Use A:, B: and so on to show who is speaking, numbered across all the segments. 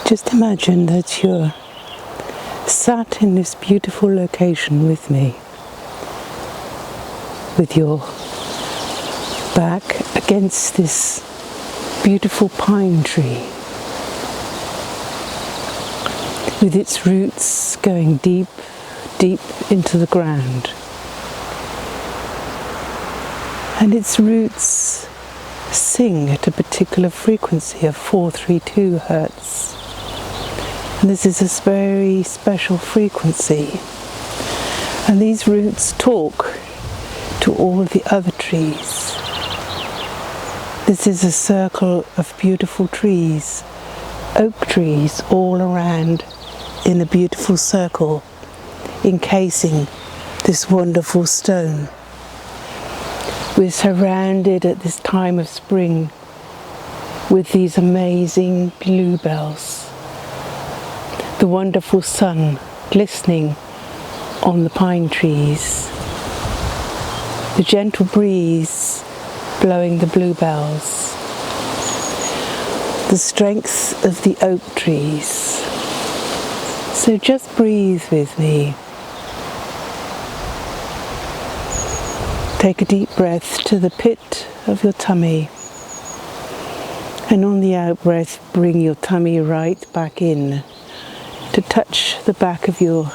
A: Just imagine that you're sat in this beautiful location with me, with your back against this beautiful pine tree, with its roots going deep, deep into the ground. And its roots sing at a particular frequency of 432 hertz. And this is a very special frequency. And these roots talk to all the other trees. This is a circle of beautiful trees, oak trees all around in a beautiful circle, encasing this wonderful stone. We're surrounded at this time of spring with these amazing bluebells. The wonderful sun glistening on the pine trees. The gentle breeze blowing the bluebells. The strength of the oak trees. So just breathe with me. Take a deep breath to the pit of your tummy. And on the out breath, bring your tummy right back in to touch the back of your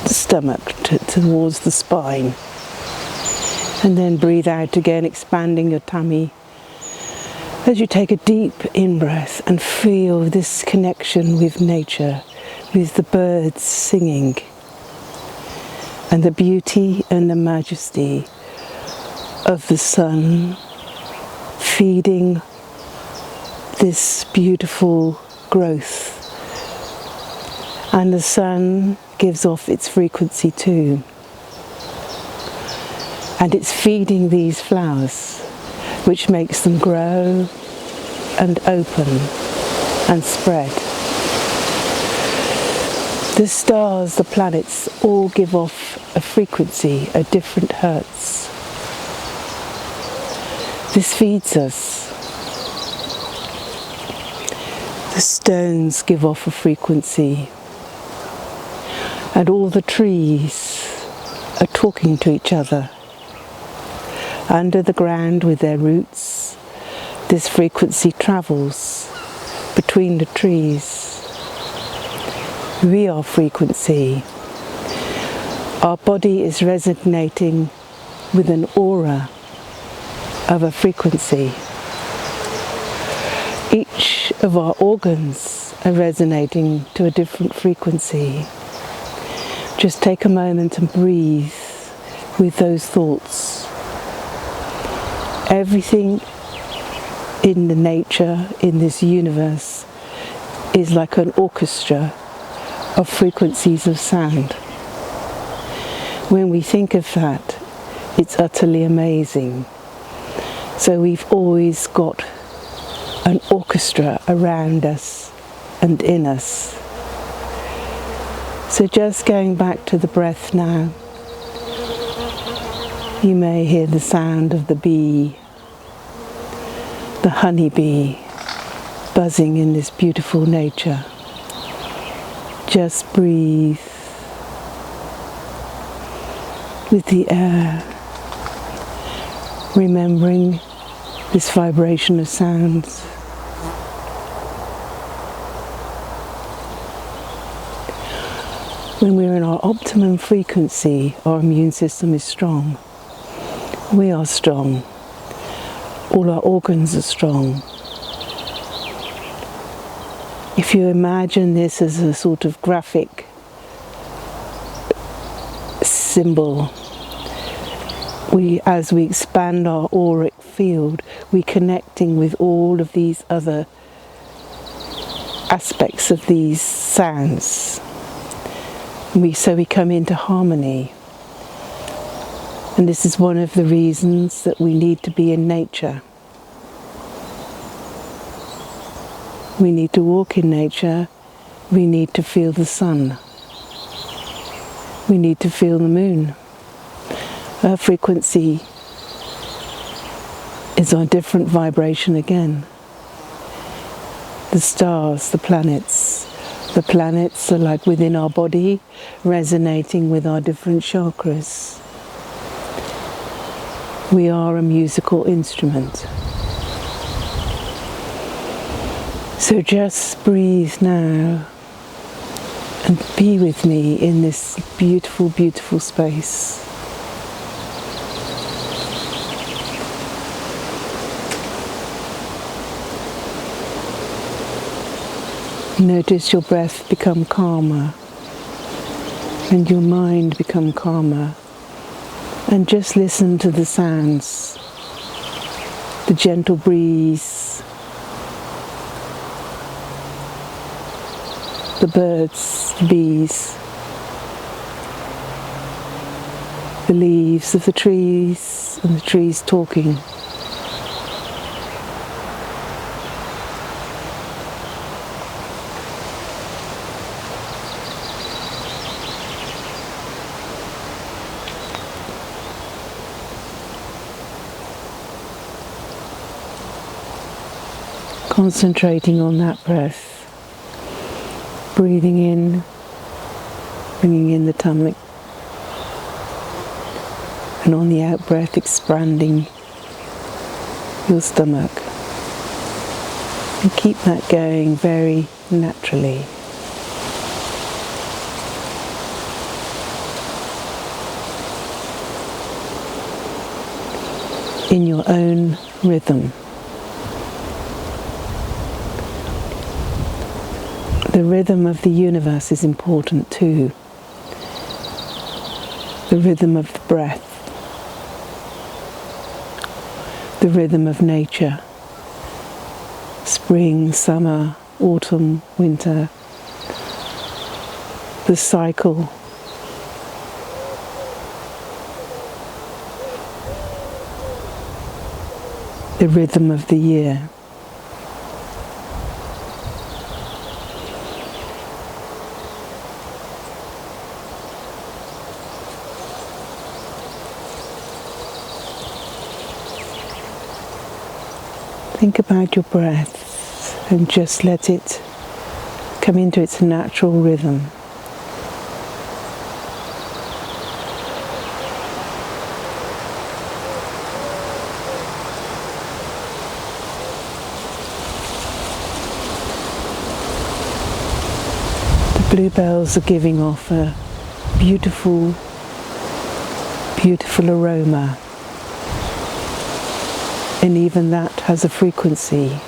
A: stomach towards the spine. And then breathe out again, expanding your tummy as you take a deep in-breath and feel this connection with nature, with the birds singing, and the beauty and the majesty of the sun feeding this beautiful growth. And the sun gives off its frequency too. And it's feeding these flowers, which makes them grow and open and spread. The stars, the planets, all give off a frequency, a different hertz. This feeds us. The stones give off a frequency. And all the trees are talking to each other. Under the ground with their roots, this frequency travels between the trees. We are frequency. Our body is resonating with an aura of a frequency. Each of our organs are resonating to a different frequency. Just take a moment and breathe with those thoughts. Everything in the nature, in this universe, is like an orchestra of frequencies of sound. When we think of that, it's utterly amazing. So we've always got an orchestra around us and in us. So just going back to the breath now, you may hear the sound of the bee, the honeybee, buzzing in this beautiful nature. Just breathe with the air, remembering this vibration of sounds. When we're in our optimum frequency, our immune system is strong. We are strong. All our organs are strong. If you imagine this as a sort of graphic symbol, as we expand our auric field, we're connecting with all of these other aspects of these sounds. So we come into harmony. And this is one of the reasons that we need to be in nature. We need to walk in nature. We need to feel the sun. We need to feel the moon. Our frequency is on a different vibration again. The the stars, the planets. The planets are like within our body, resonating with our different chakras. We are a musical instrument. So just breathe now and be with me in this beautiful, beautiful space. Notice your breath become calmer and your mind become calmer, and just listen to the sounds, the gentle breeze, the birds, the bees, the leaves of the trees and the trees talking. Concentrating on that breath, breathing in, bringing in the tummy, and on the out breath expanding your stomach, and keep that going very naturally. In your own rhythm. The rhythm of the universe is important too. The rhythm of the breath. The rhythm of nature. Spring, summer, autumn, winter. The cycle. The rhythm of the year. Think about your breath and just let it come into its natural rhythm. The bluebells are giving off a beautiful, beautiful aroma. And even that has a frequency.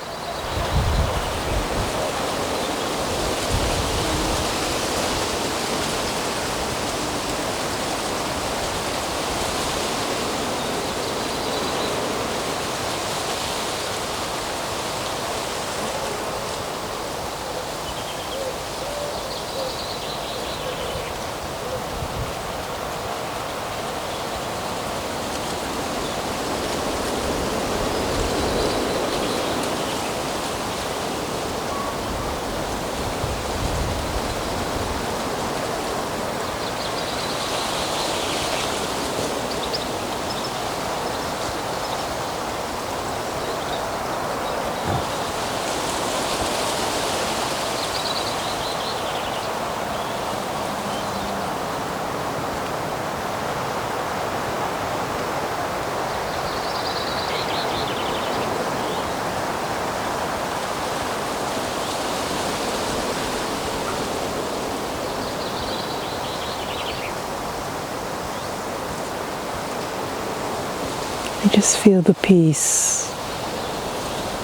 A: And just feel the peace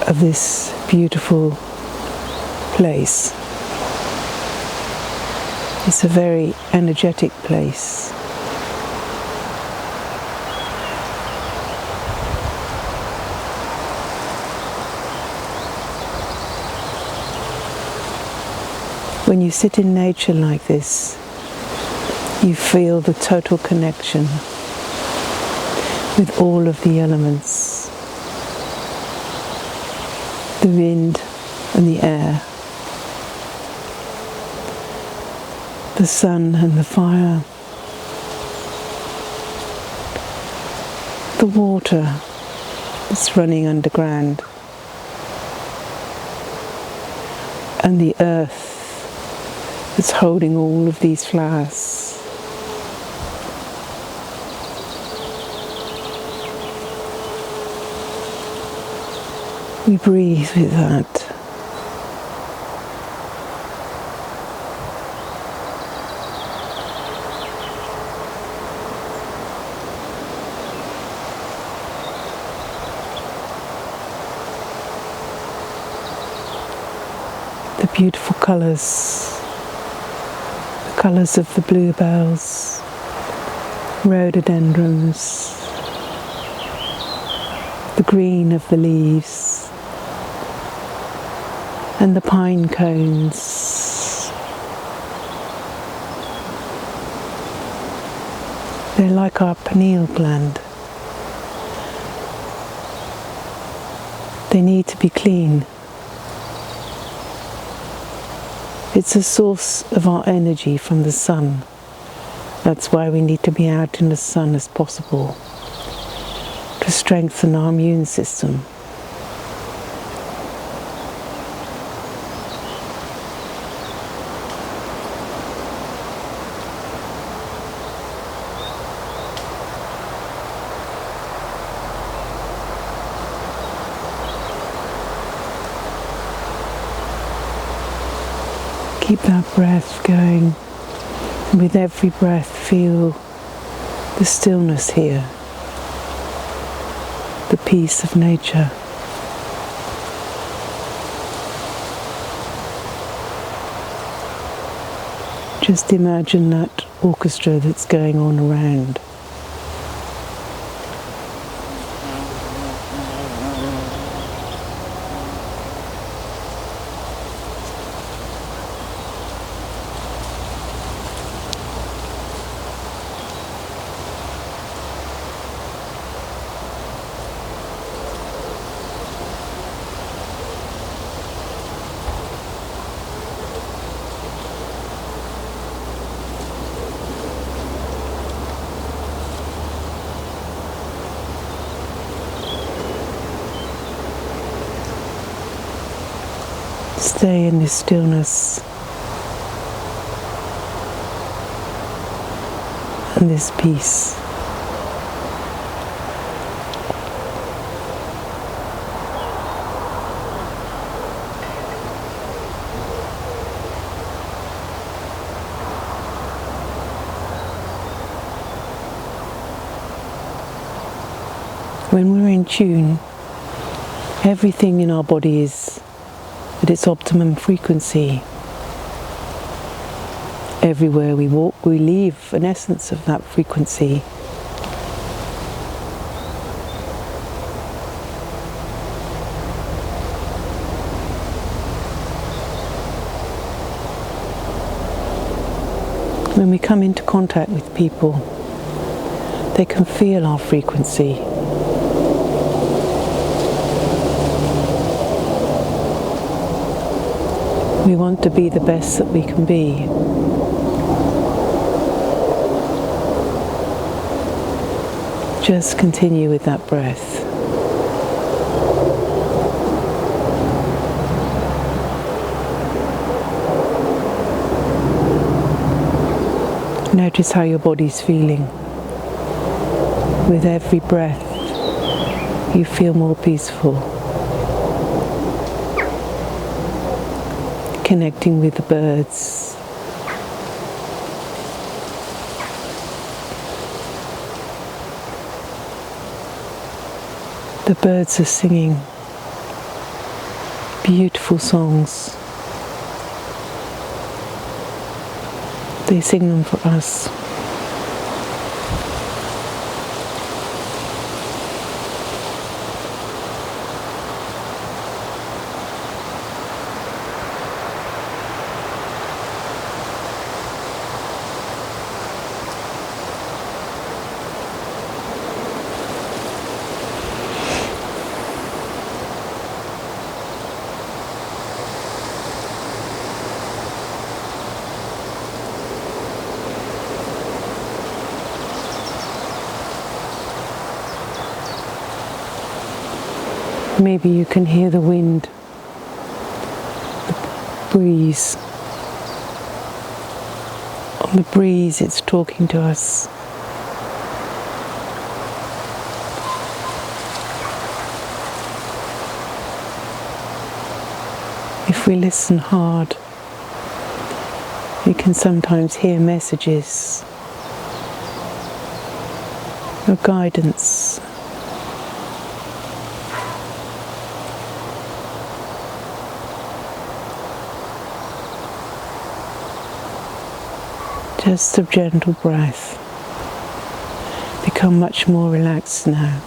A: of this beautiful place. It's a very energetic place. When you sit in nature like this, you feel the total connection with all of the elements, the wind and the air, the sun and the fire, the water that's running underground, and the earth that's holding all of these flowers. We breathe with that. The beautiful colours, the colours of the bluebells, rhododendrons, the green of the leaves, and the pine cones. They're like our pineal gland. They need to be clean. It's a source of our energy from the sun. That's why we need to be out in the sun as possible, to strengthen our immune system. Keep that breath going. With every breath, feel the stillness here, the peace of nature. Just imagine that orchestra that's going on around. Stay in this stillness and this peace. When we're in tune, everything in our body is at its optimum frequency. Everywhere we walk, we leave an essence of that frequency. When we come into contact with people, they can feel our frequency. We want to be the best that we can be. Just continue with that breath. Notice how your body's feeling. With every breath, you feel more peaceful. Connecting with the birds. The birds are singing beautiful songs. They sing them for us. Maybe you can hear the wind breeze. On the breeze, it's talking to us. If we listen hard, we can sometimes hear messages of guidance. Just a gentle breath. Become much more relaxed now.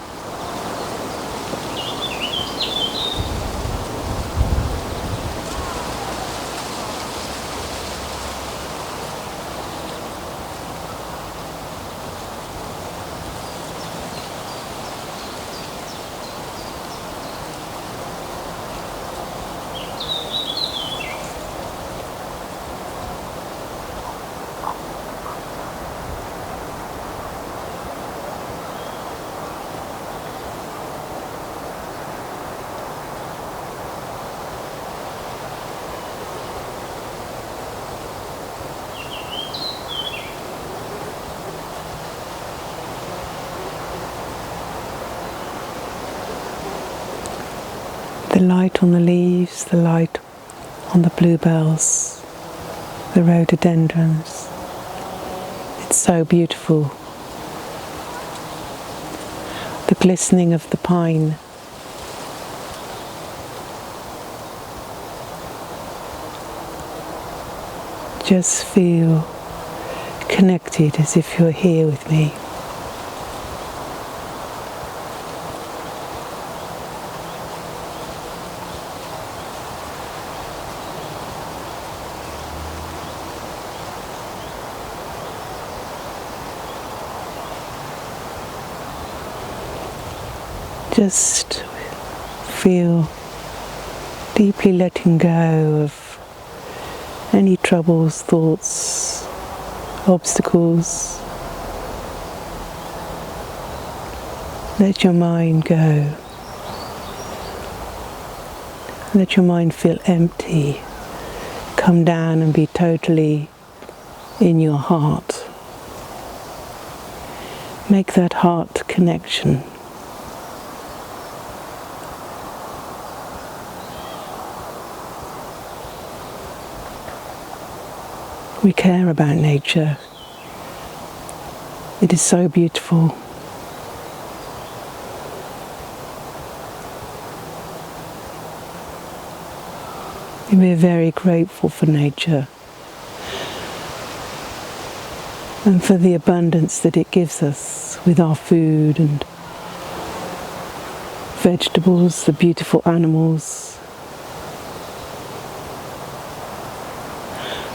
A: The light on the leaves, the light on the bluebells, the rhododendrons. It's so beautiful. The glistening of the pine. Just feel connected as if you're here with me. Just feel deeply letting go of any troubles, thoughts, obstacles. Let your mind go. Let your mind feel empty. Come down and be totally in your heart. Make that heart connection. We care about nature. It is so beautiful. And we're very grateful for nature and for the abundance that it gives us with our food and vegetables, the beautiful animals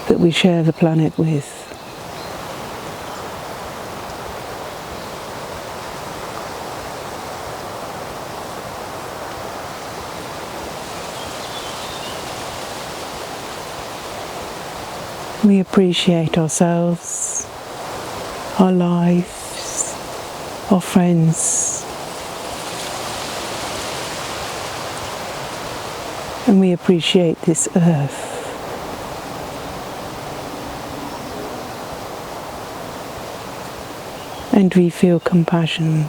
A: that we share the planet with. We appreciate ourselves, our lives, our friends, and we appreciate this earth. And we feel compassion.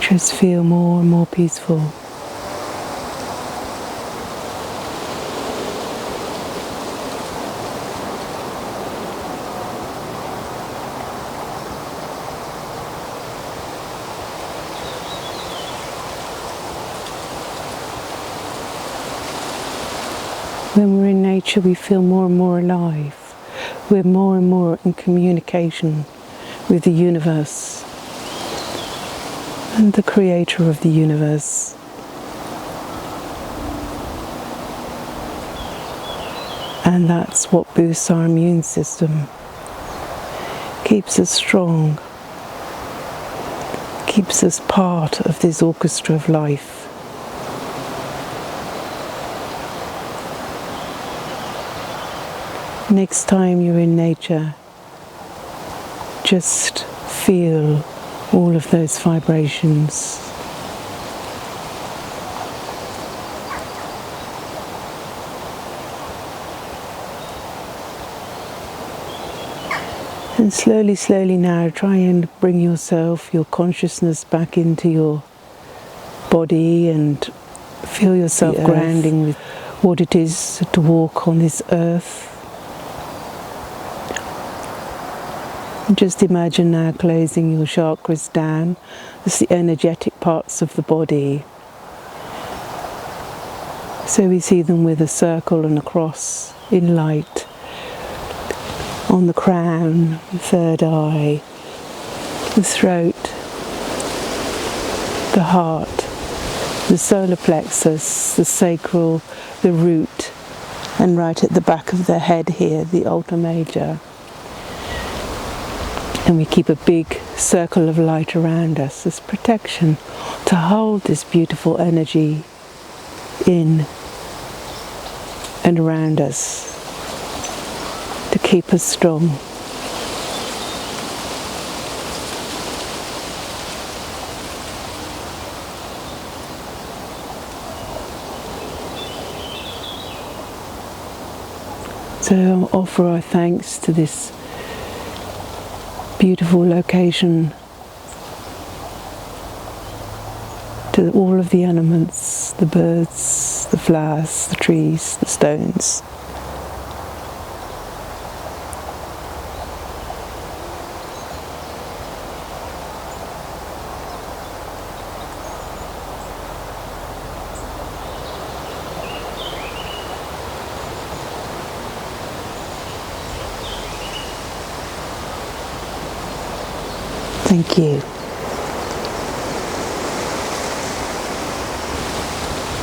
A: Just feel more and more peaceful. When we're in nature, we feel more and more alive. We're more and more in communication with the universe. and the creator of the universe. And that's what boosts our immune system, keeps us strong, keeps us part of this orchestra of life. Next time you're in nature, just feel all of those vibrations. And slowly, slowly now, try and bring yourself, your consciousness back into your body and feel yourself grounding with what it is to walk on this earth. Just imagine now closing your chakras down. That's the energetic parts of the body. So we see them with a circle and a cross in light. On the crown, the third eye, the throat, the heart, the solar plexus, the sacral, the root, and right at the back of the head here, the ultra major. And we keep a big circle of light around us as protection to hold this beautiful energy in and around us, to keep us strong. So I'll offer our thanks to this beautiful location, to all of the elements, the birds, the flowers, the trees, the stones. Thank you.